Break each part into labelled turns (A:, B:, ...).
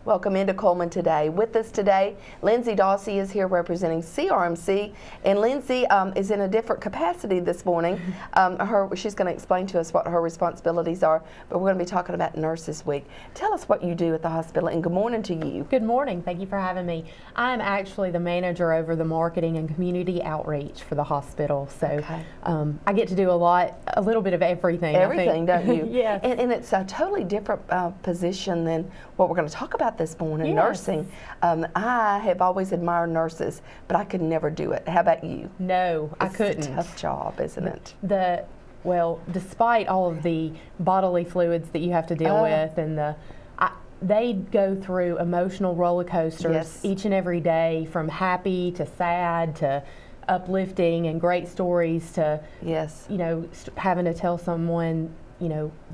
A: Welcome into Cullman today. With us today, Lindsay Dawsey is here representing CRMC, and Lindsay is in a different capacity this morning. She's going to explain to us what her responsibilities are, but we're going to be talking about Nurses Week. Tell us what you do at the hospital, and good morning to you.
B: Good morning. Thank you for having me. I'm actually the manager over the marketing and community outreach for the hospital, so
A: Okay.
B: I get to do a little bit of everything.
A: Everything, don't you?
B: Yes.
A: And it's a totally different position than what we're going to talk about this morning,
B: Yes.
A: nursing. I have always admired nurses, but I could never do it. How about you?
B: No, I couldn't.
A: It's a tough job, isn't it?
B: Well, despite all of the bodily fluids that you have to deal with, and they go through emotional roller coasters
A: Yes.
B: each and every day, from happy to sad to uplifting and great stories to,
A: Yes.
B: having to tell someone,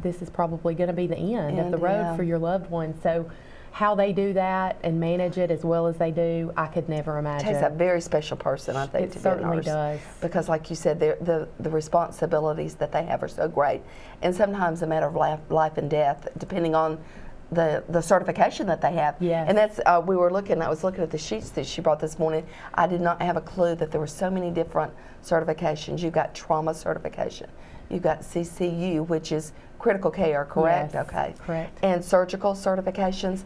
B: this is probably going to be the end of the road
A: yeah.
B: for your loved one. So how they do that and manage it as well as they do, I could never imagine.
A: It takes a very special person, I think,
B: It
A: to
B: certainly
A: be a nurse.
B: does.
A: Because like you said, the responsibilities that they have are so great. And sometimes a matter of life and death, depending on the certification that they have.
B: Yes.
A: And that's, I was looking at the sheets that she brought this morning. I did not have a clue that there were so many different certifications. You've got trauma certification. You've got CCU, which is critical care, correct?
B: Yes,
A: okay.
B: correct.
A: And surgical certifications.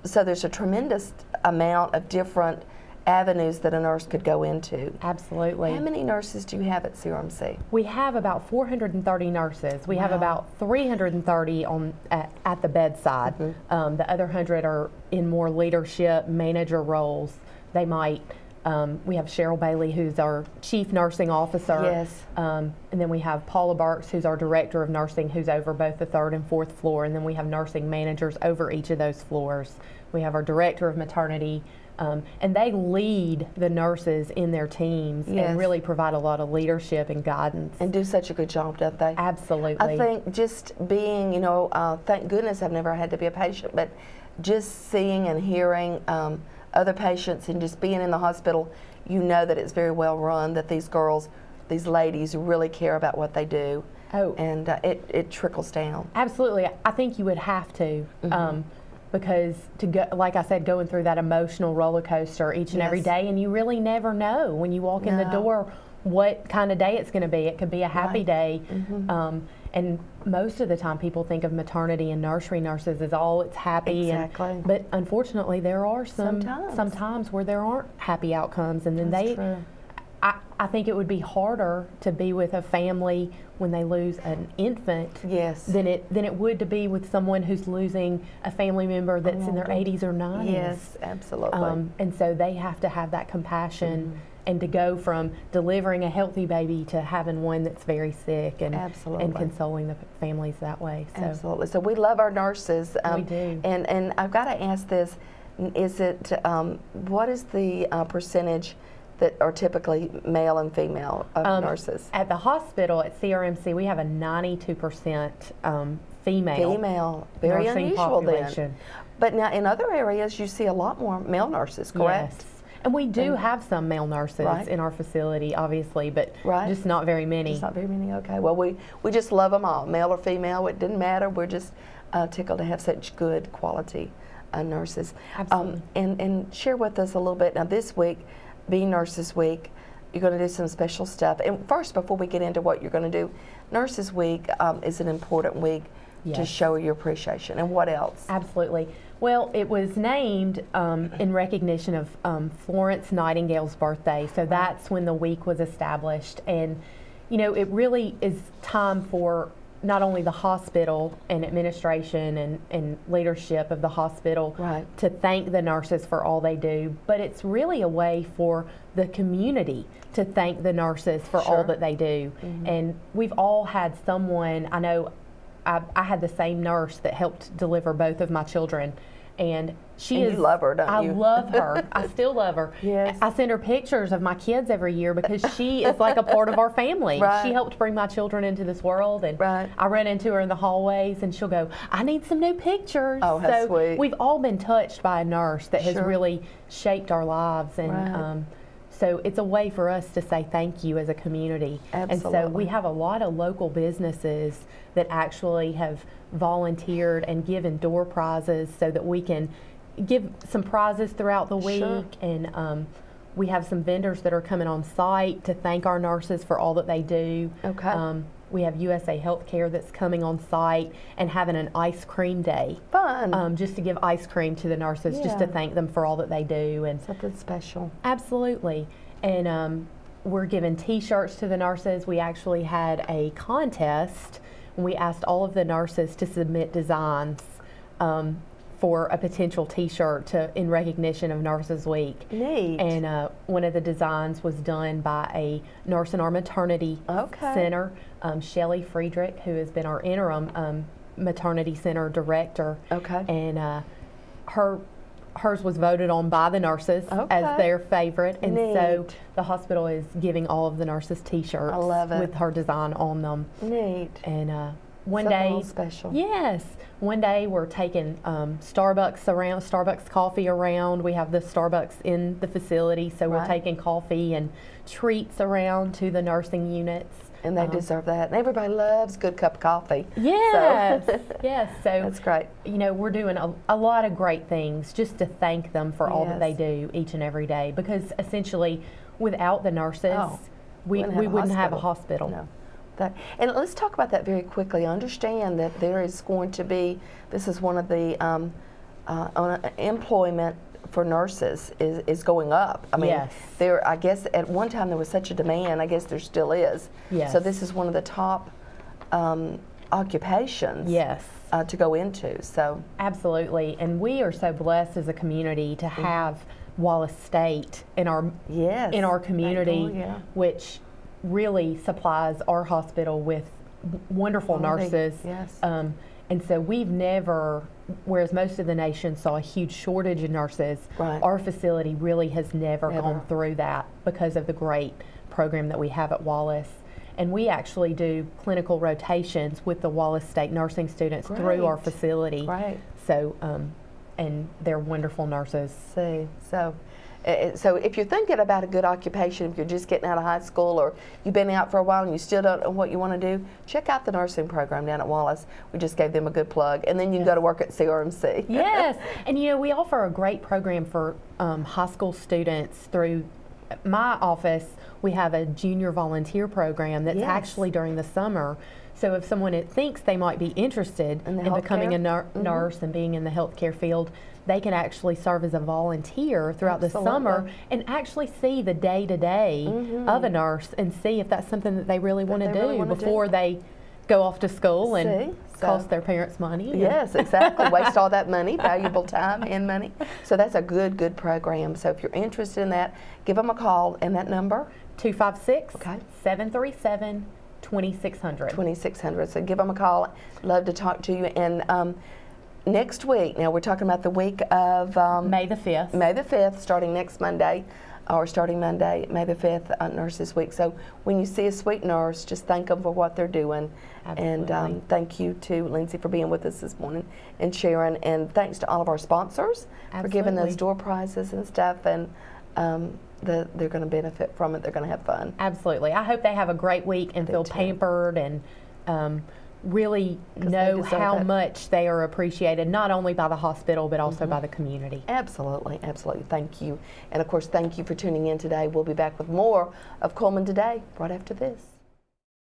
A: So there's a tremendous amount of different avenues that a nurse could go into.
B: Absolutely.
A: How many nurses do you have at CRMC?
B: We have about 430 nurses. We have
A: Wow.
B: about 330 at the bedside.
A: Mm-hmm.
B: The other 100 are in more leadership, manager roles. They might. We have Cheryl Bailey, who's our chief nursing officer.
A: Yes.
B: And then we have Paula Burks, who's our director of nursing, who's over both the 3rd and 4th floor. And then we have nursing managers over each of those floors. We have our director of maternity. And they lead the nurses in their teams
A: Yes.
B: and really provide a lot of leadership and guidance.
A: And do such a good job, don't they?
B: Absolutely.
A: I think just being, thank goodness I've never had to be a patient, but just seeing and hearing other patients and just being in the hospital, you know that it's very well run, that these girls, these ladies really care about what they do.
B: Oh.
A: And it trickles down.
B: Absolutely. I think you would have to. Because like I said, going through that emotional roller coaster each and every
A: Yes.
B: day, and you really never know when you walk in the
A: No.
B: door what kind of day it's going to be. It could be a happy
A: Right.
B: day, and most of the time people think of maternity and nursery nurses as all it's happy.
A: Exactly.
B: But unfortunately, there are
A: Sometimes.
B: some times where there aren't happy outcomes, and then
A: That's true.
B: I think it would be harder to be with a family when they lose an infant
A: Yes.
B: than it would to be with someone who's losing a family member that's in their 80s or 90s.
A: Yes, absolutely.
B: And so they have to have that compassion and to go from delivering a healthy baby to having one that's very sick and
A: Absolutely.
B: consoling the families that way. So
A: Absolutely. So we love our nurses.
B: We do.
A: And I've got to ask this: is it what is the percentage that are typically male and female of nurses?
B: At the hospital at CRMC, we have a 92% female.
A: Female, very
B: nursing
A: unusual
B: population.
A: then. But now in other areas, you see a lot more male nurses, correct?
B: Yes. And we do have some male nurses
A: Right.
B: in our facility, obviously, but
A: Right.
B: just not very many.
A: It's not very many. Okay. Well, we just love them all, male or female. It didn't matter. We're just tickled to have such good quality nurses.
B: Absolutely.
A: And share with us a little bit now. This week, being Nurses Week, you're going to do some special stuff. And first, before we get into what you're going to do, Nurses Week is an important week to
B: Yes.
A: show your appreciation. And what else?
B: Absolutely. Well, it was named in recognition of Florence Nightingale's birthday, so that's when the week was established. And, it really is time for not only the hospital and administration and leadership of the hospital
A: Right.
B: to thank the nurses for all they do, but it's really a way for the community to thank the nurses for all
A: Sure.
B: that they do. And we've all had someone, I know I had the same nurse that helped deliver both of my children, and she
A: And
B: is.
A: you love her, don't you?
B: I love her. I still love her.
A: Yes.
B: I send her pictures of my kids every year because she is like a part of our family.
A: Right.
B: She helped bring my children into this world, and
A: Right.
B: I run into her in the hallways, and she'll go, "I need some new pictures."
A: Oh, how
B: so
A: sweet.
B: we've all been touched by a nurse that has
A: Sure.
B: really shaped our lives, and
A: Right.
B: So it's a way for us to say thank you as a community.
A: Absolutely.
B: And so we have a lot of local businesses that actually have volunteered and given door prizes so that we can give some prizes throughout the week.
A: Sure.
B: And we have some vendors that are coming on site to thank our nurses for all that they do.
A: Okay.
B: We have USA Healthcare that's coming on site and having an ice cream day.
A: Fun.
B: Just to give ice cream to the nurses, just to
A: Yeah.
B: thank them for all that they do. And
A: Something special.
B: absolutely. And we're giving T-shirts to the nurses. We actually had a contest. We asked all of the nurses to submit designs for a potential T-shirt in recognition of Nurses Week.
A: Neat.
B: And one of the designs was done by a nurse in our maternity center, Shelley Friedrich, who has been our interim maternity center director.
A: Okay.
B: And hers was voted on by the nurses as their favorite. And so
A: Neat.
B: the hospital is giving all of the nurses T-shirts
A: I love it.
B: with her design on them.
A: Neat.
B: And one
A: Something a
B: day,
A: little special.
B: yes, one day we're taking Starbucks coffee around. We have the Starbucks in the facility, so we're
A: Right.
B: taking coffee and treats around to the nursing units.
A: And they deserve that. And everybody loves a good cup of coffee.
B: Yes,
A: So.
B: yes. So
A: That's great.
B: you know, we're doing a lot of great things just to thank them for all that they
A: Yes.
B: do each and every day. Because essentially, without the nurses,
A: Oh,
B: we wouldn't have a hospital.
A: No. And let's talk about that very quickly. Understand that there is going to be, this is one of the employment for nurses is going up. I mean,
B: Yes.
A: I guess at one time there was such a demand, I guess there still is.
B: Yes.
A: So this is one of the top occupations
B: Yes.
A: To go into. So
B: Absolutely, and we are so blessed as a community to have Wallace State in our
A: yes.
B: community,
A: Oh, yeah.
B: which really supplies our hospital with wonderful nurses.
A: Yes.
B: And so we've never, whereas most of the nation saw a huge shortage of nurses,
A: Right.
B: our facility really has never gone through that because of the great program that we have at Wallace. And we actually do clinical rotations with the Wallace State nursing students through our
A: Great.
B: facility.
A: Right.
B: So, and they're wonderful nurses.
A: See, so if you're thinking about a good occupation, if you're just getting out of high school or you've been out for a while and you still don't know what you want to do, check out the nursing program down at Wallace. We just gave them a good plug. And then you can go to work at CRMC.
B: Yes, and you know, we offer a great program for high school students through my office. We have a junior volunteer program that's
A: Yes.
B: actually during the summer. So if someone thinks they might be interested
A: In the
B: in becoming a
A: healthcare?
B: nurse and being in the healthcare field, they can actually serve as a volunteer throughout the summer
A: Absolutely.
B: and actually see the day-to-day of a nurse and see if that's something that they really want to
A: they really
B: do
A: wanna do.
B: before they go off to school and
A: See? So-
B: cost their parents money.
A: Yes, exactly. Waste all that money, valuable time and money. So that's a good program. So if you're interested in that, give them a call. And that number?
B: 256-737-2600.
A: 2600. So give them a call. Love to talk to you. And next week, now we're talking about the week of
B: May the 5th.
A: May the 5th, starting next Monday, or starting Monday, May the 5th, Nurses Week. So when you see a sweet nurse, just thank them for what they're doing.
B: Absolutely.
A: And thank you to Lindsay for being with us this morning, and Sharon. And thanks to all of our sponsors for giving those
B: Absolutely.
A: door prizes and stuff. And they're going to benefit from it. They're going to have fun.
B: Absolutely. I hope they have a great week and feel
A: too.
B: pampered and really
A: 'Cause they
B: know
A: deserve
B: how
A: it.
B: much they are appreciated, not only by the hospital, but also by the community.
A: Absolutely, absolutely. Thank you. And of course, thank you for tuning in today. We'll be back with more of Cullman Today right after this.